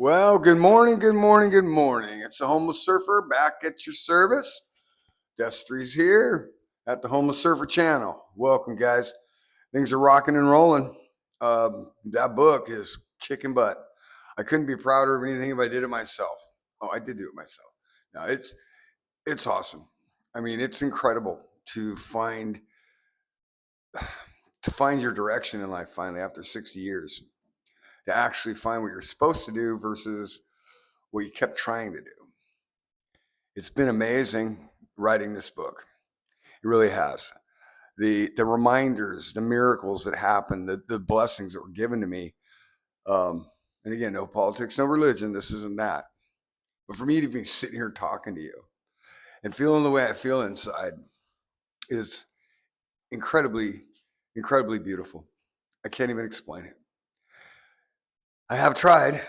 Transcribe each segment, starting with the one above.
Well, good morning, good morning, good morning. It's the Homeless Surfer back at your service. Destry's here at the Homeless Surfer channel. Welcome, guys. Things are rocking and rolling. That book is kicking butt. I couldn't be prouder of anything if I did it myself. Oh, I did do it myself. No, it's awesome. I mean, it's incredible to find your direction in life finally after 60 years. To actually find what you're supposed to do versus what you kept trying to do. It's been amazing writing this book. It really has. The reminders, the miracles that happened, the blessings that were given to me. And again, no politics, no religion. This isn't that. But for me to be sitting here talking to you and feeling the way I feel inside is incredibly, incredibly beautiful. I can't even explain it. I have tried,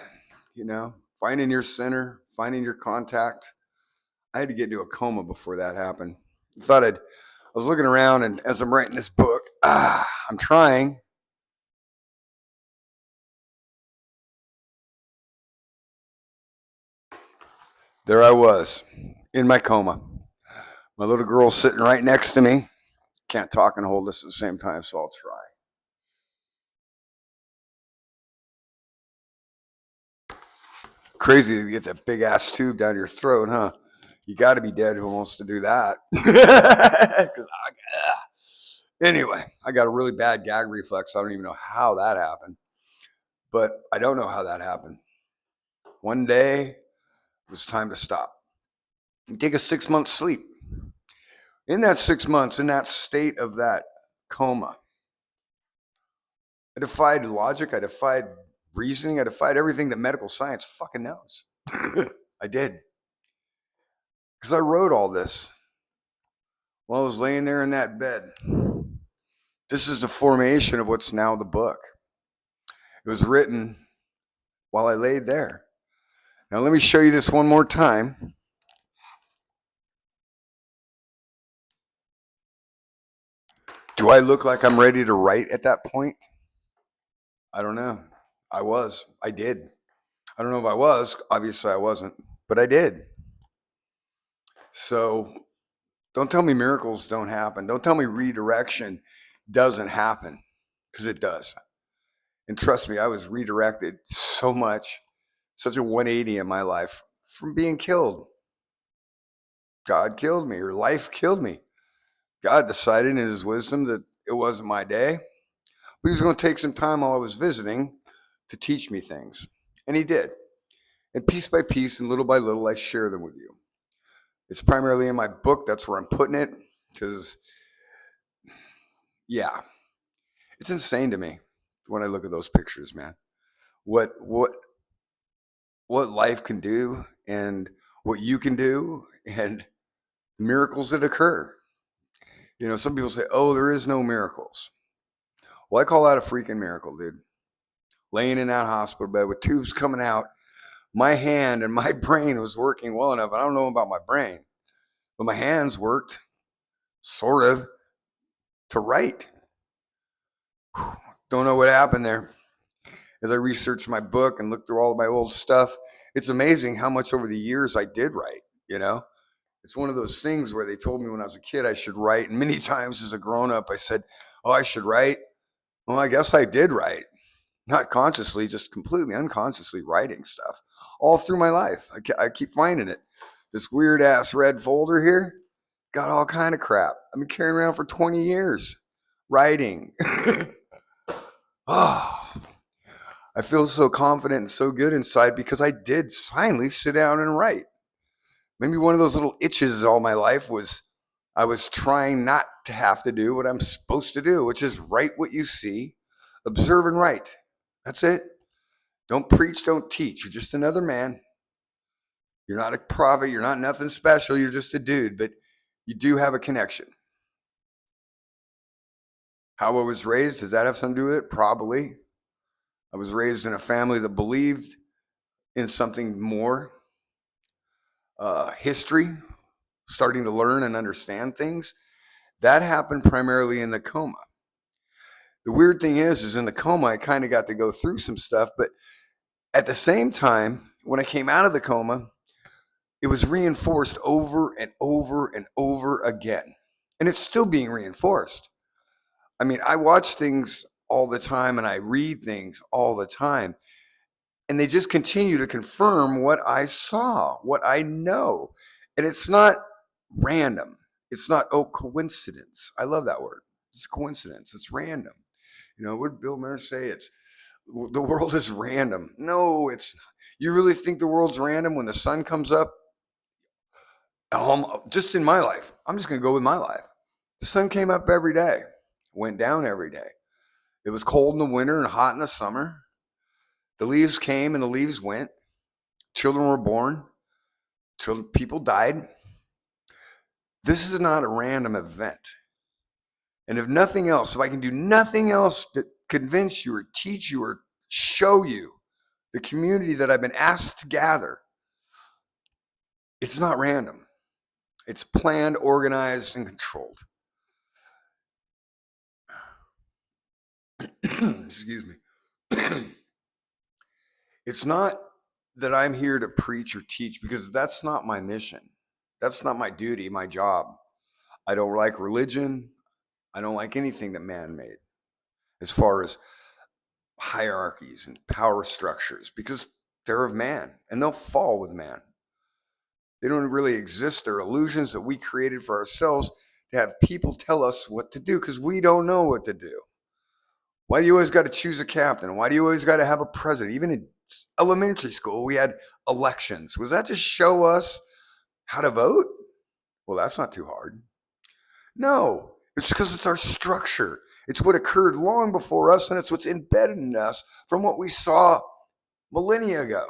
finding your center, finding your contact. I had to get into a coma before that happened. I was looking around, and as I'm writing this book, I'm trying. There I was in my coma. My little girl sitting right next to me. Can't talk and hold this at the same time, so I'll try. Crazy to get that big ass tube down your throat, huh? You got to be dead who wants to do that. Anyway, I got a really bad gag reflex. I don't even know how that happened, but I don't know how that happened. One day, it was time to stop and take a 6 month sleep. In that 6 months, in that state of that coma, I defied logic. I defied reasoning. I defied everything that medical science fucking knows. I did. Because I wrote all this while I was laying there in that bed. This is the formation of what's now the book. It was written while I laid there. Now, let me show you this one more time. Do I look like I'm ready to write at that point? I don't know. I was. I did. I don't know if I was. Obviously, I wasn't. But I did. So don't tell me miracles don't happen. Don't tell me redirection doesn't happen, because it does. And trust me, I was redirected so much, such a 180 in my life from being killed. God killed me, or life killed me. God decided in his wisdom that it wasn't my day, but he was going to take some time while I was visiting to teach me things. And he did. And piece by piece and little by little, I share them with you. It's primarily in my book. That's where I'm putting it, because, yeah, it's insane to me when I look at those pictures, man. What what what life can do, and what you can do, and miracles that occur. Some people say, "Oh, there is no miracles." Well, I call that a freaking miracle, dude. Laying in that hospital bed with tubes coming out, my hand and my brain was working well enough. I don't know about my brain, but my hands worked sort of to write. Don't know what happened there. As I researched my book and looked through all of my old stuff, it's amazing how much over the years I did write, It's one of those things where they told me when I was a kid I should write. And many times as a grown up, I said, "Oh, I should write." Well, I guess I did write. Not consciously, just completely unconsciously writing stuff all through my life. I keep finding it. This weird ass red folder here got all kind of crap. I've been carrying around for 20 years writing. Oh, I feel so confident and so good inside because I did finally sit down and write. Maybe one of those little itches all my life was I was trying not to have to do what I'm supposed to do, which is write what you see, observe and write. That's it. Don't preach, don't teach. You're just another man. You're not a prophet. You're not nothing special. You're just a dude, but you do have a connection. How I was raised, does that have something to do with it? Probably. I was raised in a family that believed in something more. History, starting to learn and understand things. That happened primarily in the coma. The weird thing is in the coma, I kind of got to go through some stuff, but At the same time, when I came out of the coma, it was reinforced over and over and over again. And it's still being reinforced. I mean, I watch things all the time and I read things all the time, and they just continue to confirm what I saw, what I know. And it's not random. It's not, oh, coincidence. I love that word. It's coincidence. It's random. You know, what did Bill Maher say? It's the world is random. No, it's not. You really think the world's random when the sun comes up? Just in my life, I'm just going to go with my life. The sun came up every day, went down every day. It was cold in the winter and hot in the summer. The leaves came and the leaves went. Children were born. People died. This is not a random event. And if nothing else, if I can do nothing else to convince you or teach you or show you the community that I've been asked to gather, it's not random. It's planned, organized, and controlled. Excuse me. It's not that I'm here to preach or teach, because that's not my mission. That's not my duty, my job. I don't like religion. I don't like anything that man made as far as hierarchies and power structures, because they're of man and they'll fall with man. They don't really exist. They're illusions that we created for ourselves to have people tell us what to do, because we don't know what to do. Why do you always got to choose a captain? Why do you always got to have a president? Even in elementary school, we had elections. Was that to show us how to vote? Well, that's not too hard. No, it's because it's our structure. It's what occurred long before us, and it's what's embedded in us from what we saw millennia ago.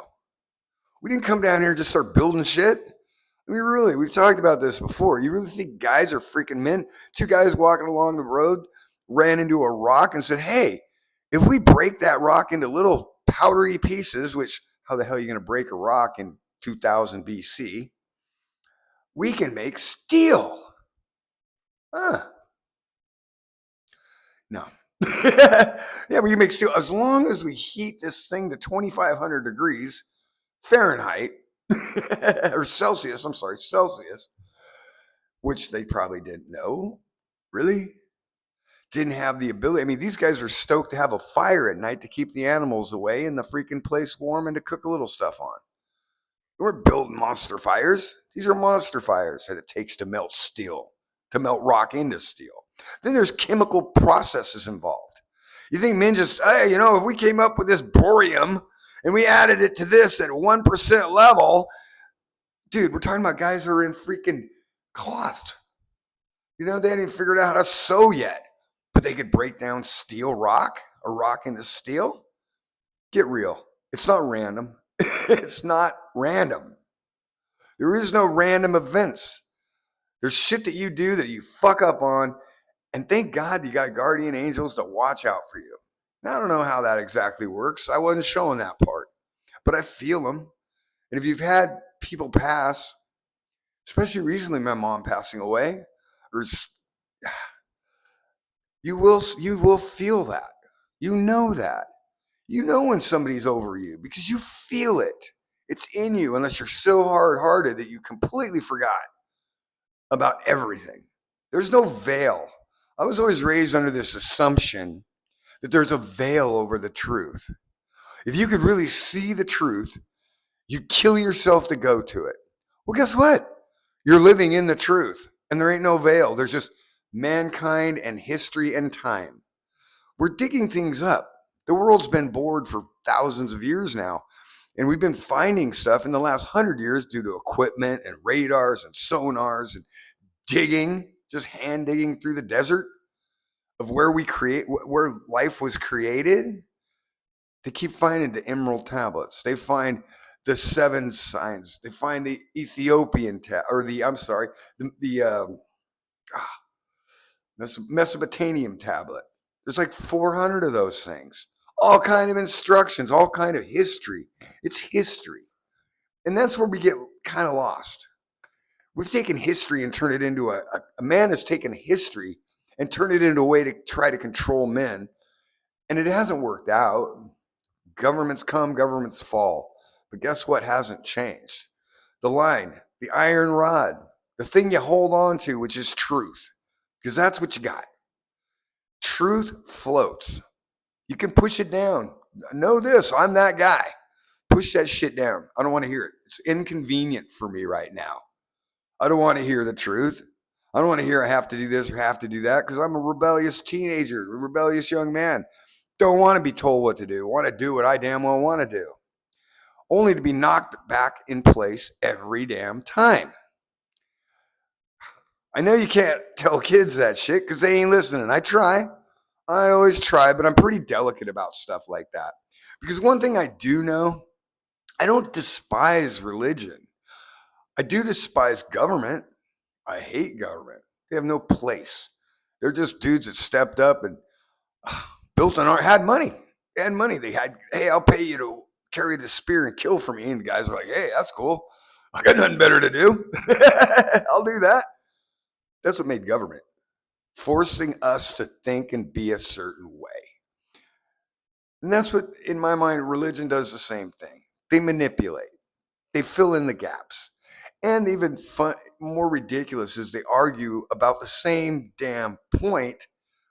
We didn't come down here and just start building shit. I mean, really, we've talked about this before. You really think guys are freaking men? Two guys walking along the road ran into a rock and said, hey, if we break that rock into little powdery pieces, which how the hell are you going to break a rock in 2000 BC? We can make steel. No. Yeah, we can make steel as long as we heat this thing to 2,500 degrees Fahrenheit or Celsius. I'm sorry, Celsius, which they probably didn't know. Really? Didn't have the ability. I mean, these guys were stoked to have a fire at night to keep the animals away and the freaking place warm and to cook a little stuff on. We're building monster fires. These are monster fires that it takes to melt steel, to melt rock into steel. Then there's chemical processes involved. You think men just, hey, you know, if we came up with this borium and we added it to this at 1% level, dude, we're talking about guys that are in freaking cloth. You know, they hadn't even figured out how to sew yet, but they could break down steel rock or rock into steel. Get real. It's not random. It's not random. There is no random events. There's shit that you do that you fuck up on, and thank God you got guardian angels to watch out for you. Now, I don't know how that exactly works. I wasn't showing that part, but I feel them. And if you've had people pass, especially recently, my mom passing away, or you will feel that. You know that. You know when somebody's over you because you feel it. It's in you, unless you're so hard-hearted that you completely forgot about everything. There's no veil. I was always raised under this assumption that there's a veil over the truth. If you could really see the truth, you'd kill yourself to go to it. Well, guess what? You're living in the truth, and there ain't no veil. There's just mankind and history and time. We're digging things up. The world's been bored for thousands of years now, and we've been finding stuff in the last 100 years due to equipment and radars and sonars and digging, just hand digging through the desert of where where life was created. They keep finding the emerald tablets. They find the seven signs. They find the Ethiopian the Mesopotamian tablet. There's like 400 of those things. All kind of instructions, all kind of history. It's history. And that's where we get kind of lost. We've taken history and turned it into a man has taken history and turned it into a way to try to control men. And it hasn't worked out. Governments come, governments fall. But guess what hasn't changed? The line, the iron rod, the thing you hold on to, which is truth, because that's what you got. Truth floats. You can push it down. Know this, I'm that guy. Push that shit down. I don't want to hear it. It's inconvenient for me right now. I don't want to hear the truth. I don't want to hear I have to do this or have to do that because I'm a rebellious teenager, a rebellious young man. Don't want to be told what to do. Want to do what I damn well want to do. Only to be knocked back in place every damn time. I know you can't tell kids that shit because they ain't listening. I try. I always try, but I'm pretty delicate about stuff like that. Because one thing I do know, I don't despise religion. I do despise government. I hate government. They have no place. They're just dudes that stepped up and built an art, had money. They had money. They had, hey, I'll pay you to carry the spear and kill for me. And the guys are like, hey, that's cool. I got nothing better to do. I'll do that. That's what made government, forcing us to think and be a certain way. And that's what, in my mind, religion does the same thing. They manipulate. They fill in the gaps. And even more ridiculous is they argue about the same damn point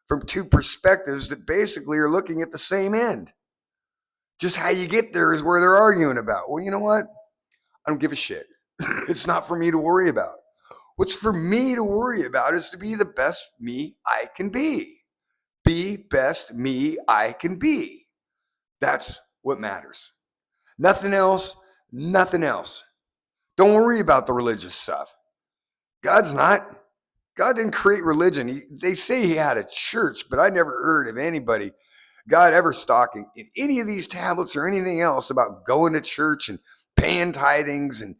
from two perspectives that basically are looking at the same end. Just how you get there is where they're arguing about. Well, you know what? I don't give a shit. It's not for me to worry about. What's for me to worry about is to be the best me I can be. Be best me I can be. That's what matters. Nothing else, nothing else. Don't worry about the religious stuff. God's not. God didn't create religion. They say he had a church, but I never heard of anybody, God ever stalking in any of these tablets or anything else about going to church and paying tithings and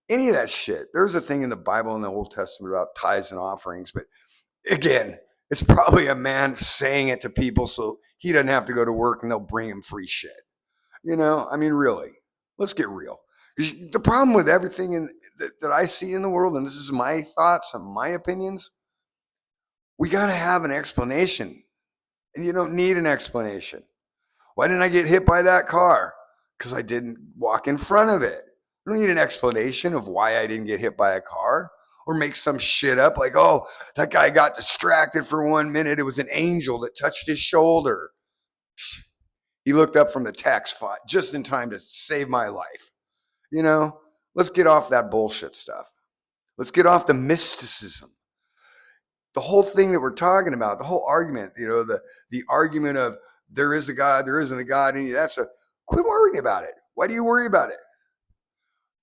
any of that shit. There's a thing in the Bible in the Old Testament about tithes and offerings, but again, it's probably a man saying it to people so he doesn't have to go to work and they'll bring him free shit. You know, I mean, really, let's get real. The problem with everything that I see in the world, and this is my thoughts and my opinions, we got to have an explanation. And you don't need an explanation. Why didn't I get hit by that car? Because I didn't walk in front of it. I don't need an explanation of why I didn't get hit by a car or make some shit up like, oh, that guy got distracted for 1 minute. It was an angel that touched his shoulder. He looked up from the tax file just in time to save my life. You know, let's get off that bullshit stuff. Let's get off the mysticism. The whole thing that we're talking about, the whole argument, you know, the argument of there is a God, there isn't a God, and that's a quit worrying about it. Why do you worry about it?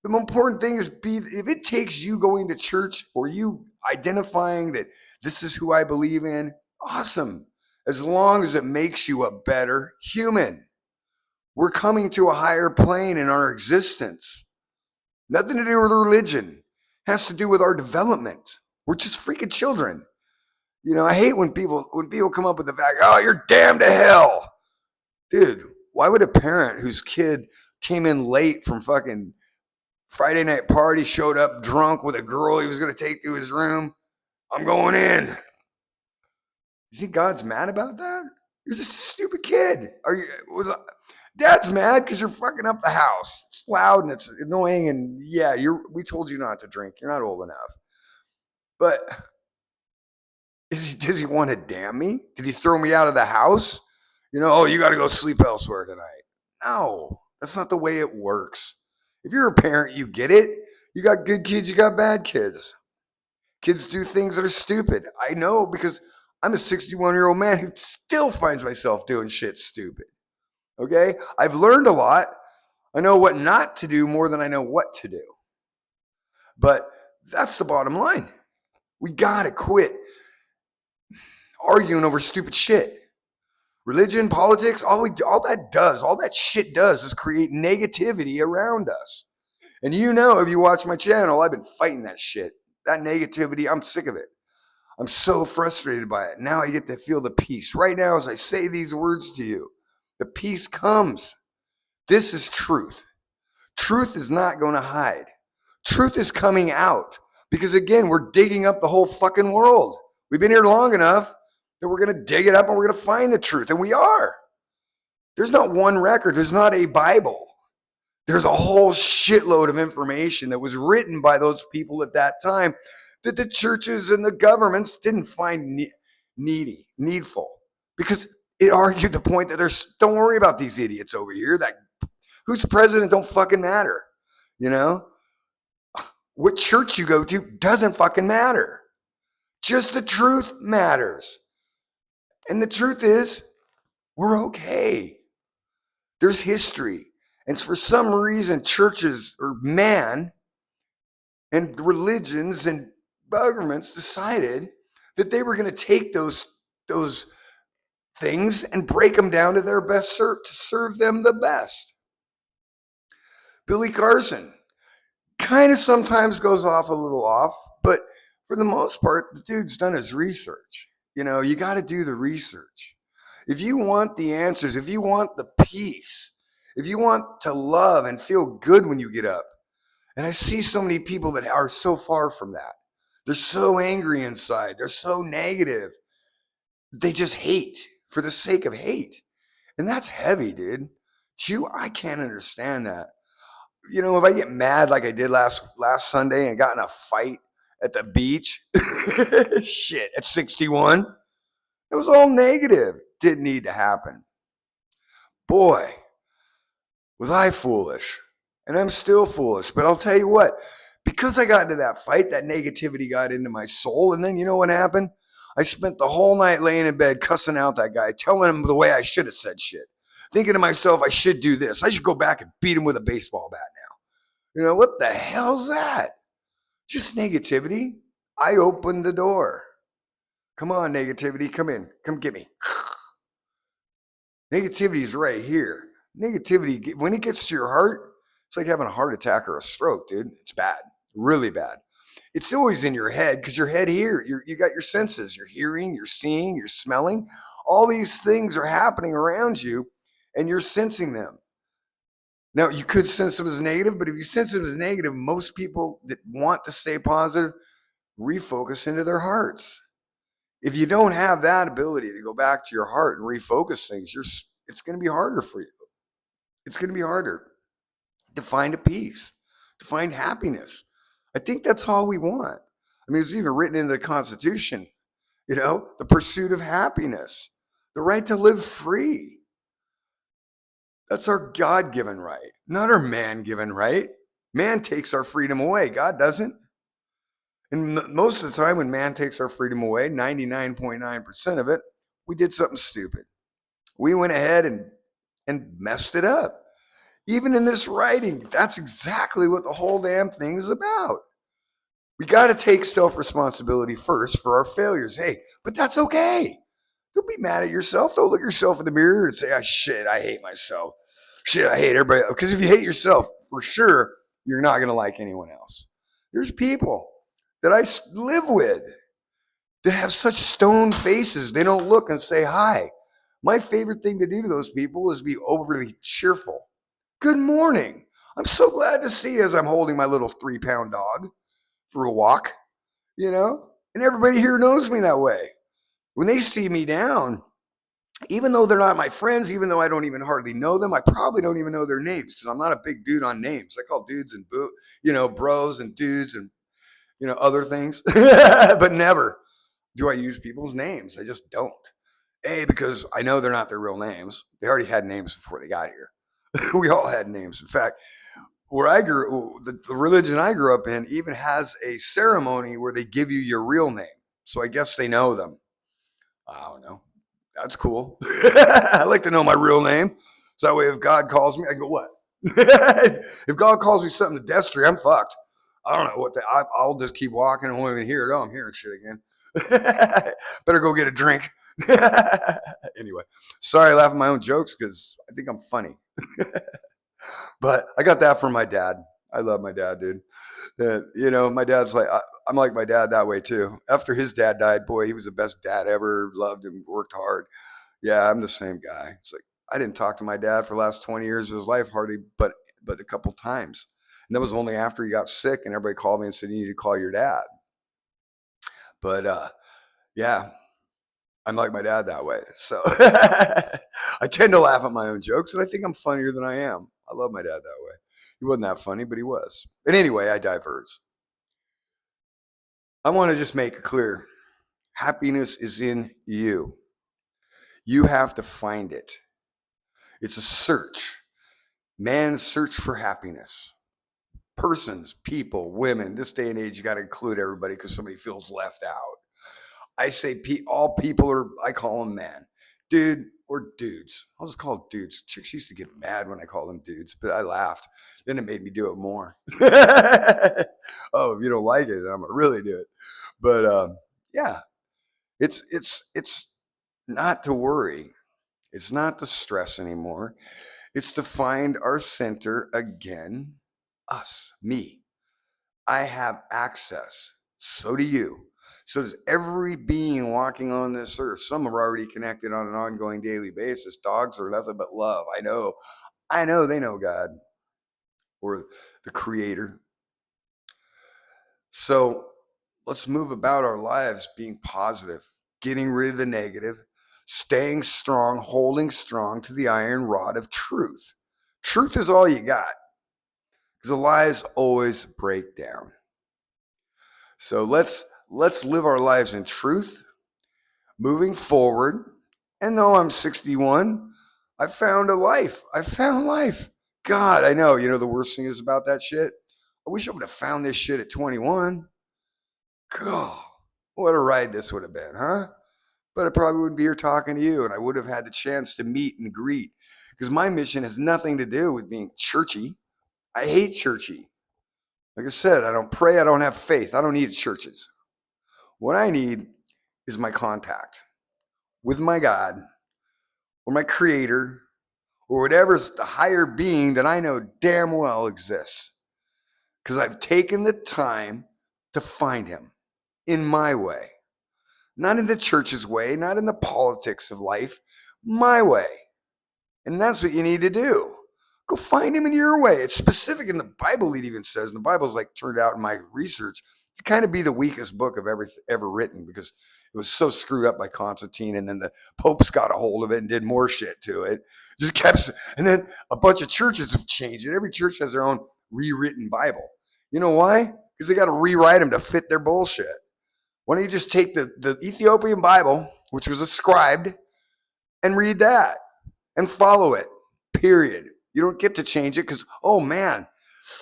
The most important thing is if it takes you going to church or you identifying that this is who I believe in, awesome. As long as it makes you a better human. We're coming to a higher plane in our existence. Nothing to do with religion. It has to do with our development. We're just freaking children. You know, I hate when people come up with the fact, oh, you're damned to hell. Dude, why would a parent whose kid came in late from fucking Friday night party, showed up drunk with a girl he was going to take to his room, I'm going in. You think God's mad about that? You're just a stupid kid. Dad's mad because you're fucking up the house. It's loud and it's annoying, and yeah, we told you not to drink. You're not old enough. But does he want to damn me? Did he throw me out of the house? You know, oh, you got to go sleep elsewhere tonight. No, that's not the way it works. If you're a parent, you get it. You got good kids, you got bad kids. Kids do things that are stupid. I know because I'm a 61-year-old man who still finds myself doing shit stupid. Okay? I've learned a lot. I know what not to do more than I know what to do. But that's the bottom line. We got to quit arguing over stupid shit. Religion, politics, all that shit does is create negativity around us. And you know, if you watch my channel, I've been fighting that shit. That negativity, I'm sick of it. I'm so frustrated by it. Now I get to feel the peace. Right now, as I say these words to you, the peace comes. This is truth. Truth is not going to hide. Truth is coming out. Because again, we're digging up the whole fucking world. We've been here long enough that we're going to dig it up and we're going to find the truth. And we are. There's not one record. There's not a Bible. There's a whole shitload of information that was written by those people at that time that the churches and the governments didn't find needful, because it argued the point that don't worry about these idiots over here. That who's president don't fucking matter. You know, what church you go to doesn't fucking matter. Just the truth matters. And the truth is, we're okay. There's history. And for some reason, churches or man and religions and governments decided that they were going to take those things and break them down to their best to serve them the best. Billy Carson kind of sometimes goes off a little off, but for the most part, the dude's done his research. You know, you got to do the research. If you want the answers, if you want the peace, if you want to love and feel good when you get up, and I see so many people that are so far from that. They're so angry inside. They're so negative. They just hate for the sake of hate. And that's heavy, dude. I can't understand that. You know, if I get mad like I did last Sunday and got in a fight at the beach, shit, at 61, it was all negative. Didn't need to happen. Boy, was I foolish. And I'm still foolish. But I'll tell you what, because I got into that fight, that negativity got into my soul. And then you know what happened? I spent the whole night laying in bed cussing out that guy, telling him the way I should have said shit. Thinking to myself, I should do this. I should go back and beat him with a baseball bat now. You know, what the hell's that? Just negativity. I opened the door. Come on, negativity. Come in. Come get me. Negativity is right here. Negativity, when it gets to your heart, it's like having a heart attack or a stroke, dude. It's bad. Really bad. It's always in your head because your head here, you got your senses. You're hearing, you're seeing, you're smelling. All these things are happening around you and you're sensing them. Now, you could sense them as negative, but if you sense them as negative, most people that want to stay positive refocus into their hearts. If you don't have that ability to go back to your heart and refocus things, it's going to be harder for you. It's going to be harder to find a peace, to find happiness. I think that's all we want. I mean, it's even written in the Constitution, you know, the pursuit of happiness, the right to live free. That's our God-given right, not our man-given right. Man takes our freedom away. God doesn't. And most of the time when man takes our freedom away, 99.9% of it, we did something stupid. We went ahead and messed it up. Even in this writing, that's exactly what the whole damn thing is about. We got to take self-responsibility first for our failures. Hey, but that's okay. Don't be mad at yourself. Don't look yourself in the mirror and say, oh, shit, I hate myself. Shit, I hate everybody. Because if you hate yourself, for sure, you're not going to like anyone else. There's people that I live with that have such stone faces. They don't look and say hi. My favorite thing to do to those people is be overly cheerful. Good morning. I'm so glad to see you, as I'm holding my little 3-pound dog for a walk, you know? And everybody here knows me that way. When they see me down, even though they're not my friends, even though I don't even hardly know them, I probably don't even know their names because I'm not a big dude on names. I call dudes and bros and dudes and other things, but never do I use people's names. I just don't. Because I know they're not their real names. They already had names before they got here. We all had names. In fact, where I grew, the religion I grew up in even has a ceremony where they give you your real name. So I guess they know them. I don't know. That's cool. I like to know my real name. So that way, if God calls me, I go, what? If God calls me something to destry, I'm fucked. I don't know what I'll just keep walking and won't even hear it. Oh, I'm hearing shit again. Better go get a drink. Anyway, sorry I laugh at my own jokes because I think I'm funny. But I got that from my dad. I love my dad, dude. My dad's like, I'm like my dad that way too. After his dad died, boy, he was the best dad ever. Loved him, worked hard. Yeah, I'm the same guy. It's like I didn't talk to my dad for the last 20 years of his life, hardly, but a couple times. And that was only after he got sick, and everybody called me and said, "You need to call your dad." But yeah, I'm like my dad that way. So I tend to laugh at my own jokes, and I think I'm funnier than I am. I love my dad that way. He wasn't that funny, but he was. And anyway, I diverge. I want to just make it clear happiness is in you. You have to find it. It's a search. Man's search for happiness. Persons, people, women. This day and age, you got to include everybody because somebody feels left out. I say all people are, I call them man. Dude or dudes. I'll just call it dudes. Chicks used to get mad when I call them dudes, but I laughed. Then it made me do it more. Oh, if you don't like it, I'm going to really do it. But yeah, it's not to worry. It's not to stress anymore. It's to find our center again. Us, me. I have access. So do you. So does every being walking on this earth. Some are already connected on an ongoing daily basis. Dogs are nothing but love. I know. I know they know God or the Creator. So let's move about our lives being positive, getting rid of the negative, staying strong, holding strong to the iron rod of truth. Truth is all you got because the lies always break down. So let's live our lives in truth, moving forward. And though I'm 61, I found a life. I found life. God, I know. You know the worst thing is about that shit. I wish I would have found this shit at 21. God, what a ride this would have been, huh? But I probably wouldn't be here talking to you, and I would have had the chance to meet and greet. Because my mission has nothing to do with being churchy. I hate churchy. Like I said, I don't pray. I don't have faith. I don't need churches. What I need is my contact with my God or my creator or whatever's the higher being that I know damn well exists. Because I've taken the time to find him in my way, not in the church's way, not in the politics of life, my way. And that's what you need to do. Go find him in your way. It's specific in the Bible, it even says. And the Bible's like turned out in my research to kind of be the weakest book of ever written because it was so screwed up by Constantine. And then the popes got a hold of it and did more shit to it. Just kept, and then a bunch of churches have changed it. Every church has their own rewritten Bible. You know why? Because they got to rewrite them to fit their bullshit. Why don't you just take the Ethiopian Bible, which was ascribed, and read that and follow it, period. You don't get to change it because, oh man,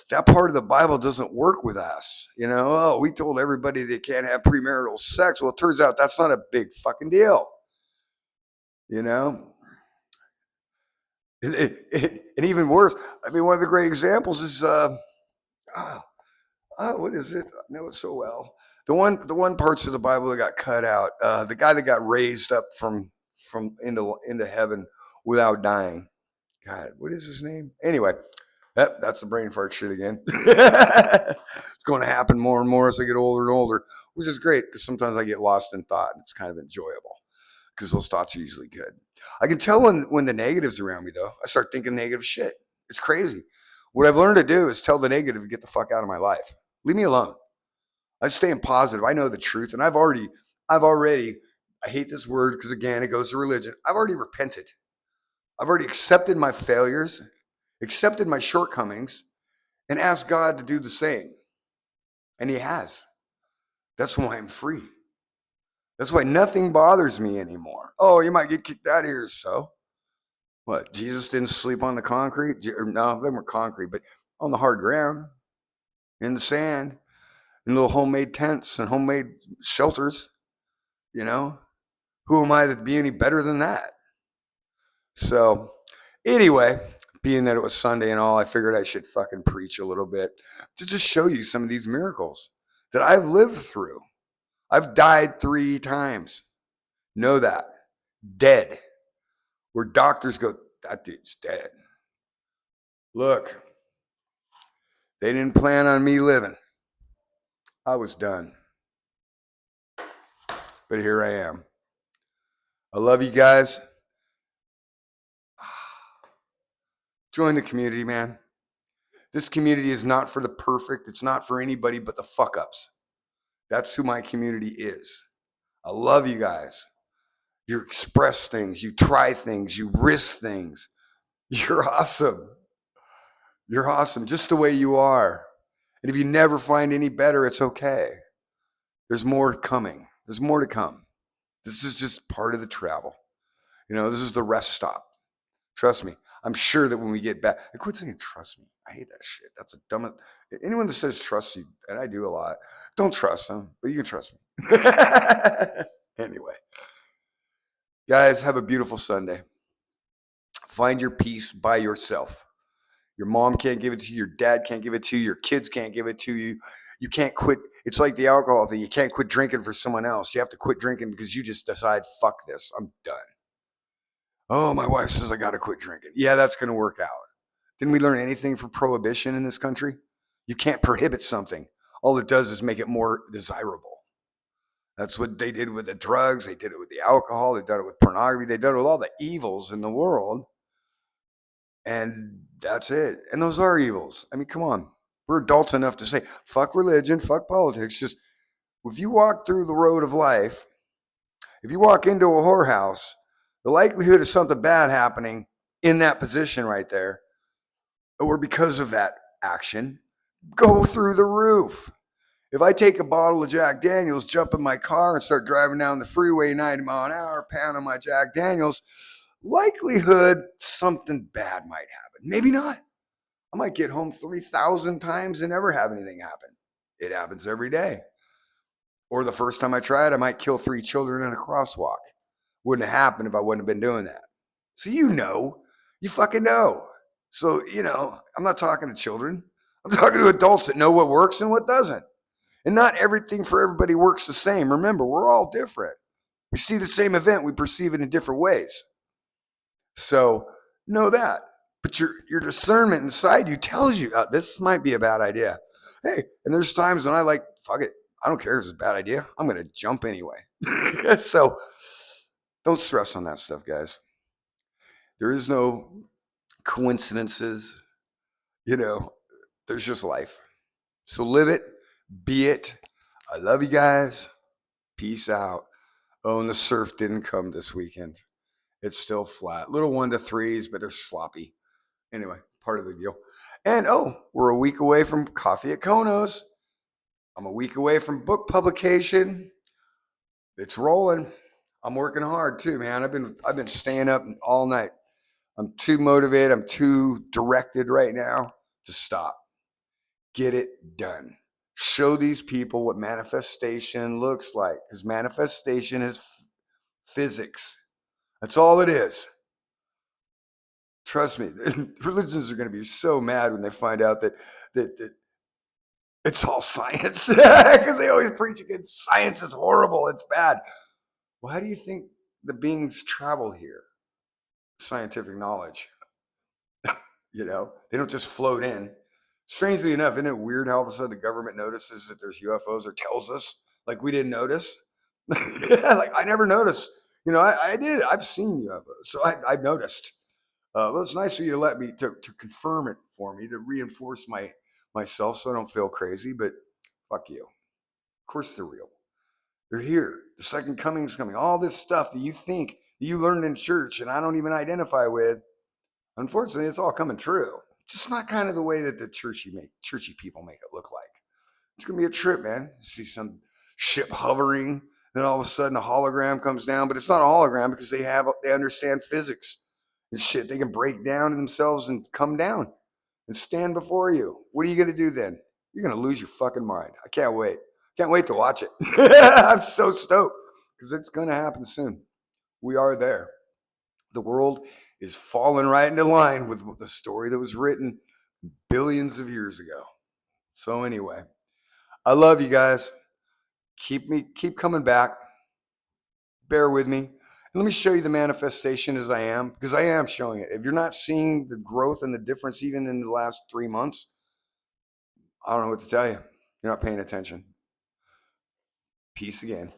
that part of the Bible doesn't work with us. You know, oh, we told everybody they can't have premarital sex. Well, it turns out that's not a big fucking deal. You know, and even worse, I mean, one of the great examples is, what is it? I know it so well. The one parts of the Bible that got cut out. The guy that got raised up from into heaven without dying. God, what is his name? Anyway, that's the brain fart shit again. It's going to happen more and more as I get older and older, which is great because sometimes I get lost in thought and it's kind of enjoyable because those thoughts are usually good. I can tell when the negative's around me though. I start thinking negative shit. It's crazy. What I've learned to do is tell the negative to get the fuck out of my life. Leave me alone. I stay in positive. I know the truth, and I've already. I hate this word because again, it goes to religion. I've already repented. I've already accepted my failures, accepted my shortcomings, and asked God to do the same. And He has. That's why I'm free. That's why nothing bothers me anymore. Oh, you might get kicked out of here, so. What? Jesus didn't sleep on the concrete? No, they weren't concrete, but on the hard ground, in the sand, in little homemade tents and homemade shelters, you know? Who am I to be any better than that? So, anyway, being that it was Sunday and all, I figured I should fucking preach a little bit to just show you some of these miracles that I've lived through. I've died 3 times. Know that. Dead. Where doctors go, that dude's dead. Look, they didn't plan on me living. I was done. But here I am. I love you guys. Join the community, man. This community is not for the perfect. It's not for anybody but the fuck ups. That's who my community is. I love you guys. You express things, you try things, you risk things. You're awesome. You're awesome just the way you are. And if you never find any better, it's okay. There's more coming. There's more to come. This is just part of the travel. This is the rest stop. Trust me. I'm sure that when we get back, I quit saying trust me. I hate that shit. That's a dumb. Anyone that says trust you, and I do a lot, don't trust them, but you can trust me. Anyway, guys, have a beautiful Sunday. Find your peace by yourself. Your mom can't give it to you. Your dad can't give it to you. Your kids can't give it to you. You can't quit. It's like the alcohol thing. You can't quit drinking for someone else. You have to quit drinking because you just decide, fuck this. I'm done. Oh, my wife says I got to quit drinking. Yeah, that's going to work out. Didn't we learn anything from prohibition in this country? You can't prohibit something. All it does is make it more desirable. That's what they did with the drugs. They did it with the alcohol. They did it with pornography. They did it with all the evils in the world. And that's it. And those are evils. I mean, come on. We're adults enough to say, fuck religion, fuck politics. Just if you walk through the road of life, if you walk into a whorehouse, the likelihood of something bad happening in that position right there, or because of that action, go through the roof. If I take a bottle of Jack Daniels, jump in my car, and start driving down the freeway 90 mile an hour, pounding my Jack Daniels, likelihood something bad might happen. Maybe not. I might get home 3,000 times and never have anything happen. It happens every day. Or the first time I tried, I might kill 3 children in a crosswalk. Wouldn't have happened if I wouldn't have been doing that. So you fucking know. So, I'm not talking to children. I'm talking to adults that know what works and what doesn't. And not everything for everybody works the same. Remember, we're all different. We see the same event, we perceive it in different ways. So know that. But your discernment inside you tells you this might be a bad idea. Hey, and there's times when I like, fuck it. I don't care if it's a bad idea. I'm going to jump anyway. So don't stress on that stuff, guys. There is no coincidences. There's just life. So live it, be it. I love you guys. Peace out. Oh, and the surf didn't come this weekend. It's still flat. Little 1 to 3s, but they're sloppy. Anyway, part of the deal. And we're a week away from Coffee at Konos. I'm a week away from book publication. It's rolling. I'm working hard too, man. I've been staying up all night. I'm too motivated. I'm too directed right now to stop. Get it done. Show these people what manifestation looks like, because manifestation is physics. That's all it is. Trust me, religions are going to be so mad when they find out that it's all science, because they always preach against science is horrible, it's bad. Well, how do you think the beings travel here? Scientific knowledge. They don't just float in. Strangely enough, isn't it weird how all of a sudden the government notices that there's UFOs or tells us like we didn't notice? Like I never noticed. I did. I've seen UFOs, so I've noticed. Well, it's nice of you to let me to confirm it for me, to reinforce myself so I don't feel crazy. But fuck you. Of course they're real. They're here. The second coming is coming. All this stuff that you think you learned in church and I don't even identify with, unfortunately, it's all coming true. Just not kind of the way that the churchy people make it look like. It's gonna be a trip, man. See some ship hovering, then all of a sudden a hologram comes down, but it's not a hologram because they understand physics and shit. They can break down themselves and come down and stand before you. What are you gonna do then? You're gonna lose your fucking mind. I can't wait. Can't wait to watch it. I'm so stoked because it's gonna happen soon. We are there. The world is falling right into line with the story that was written billions of years ago. So anyway, I love you guys. Keep coming back. Bear with me. And let me show you the manifestation as I am, because I am showing it. If you're not seeing the growth and the difference even in the last 3 months, I don't know what to tell you. You're not paying attention. Peace again.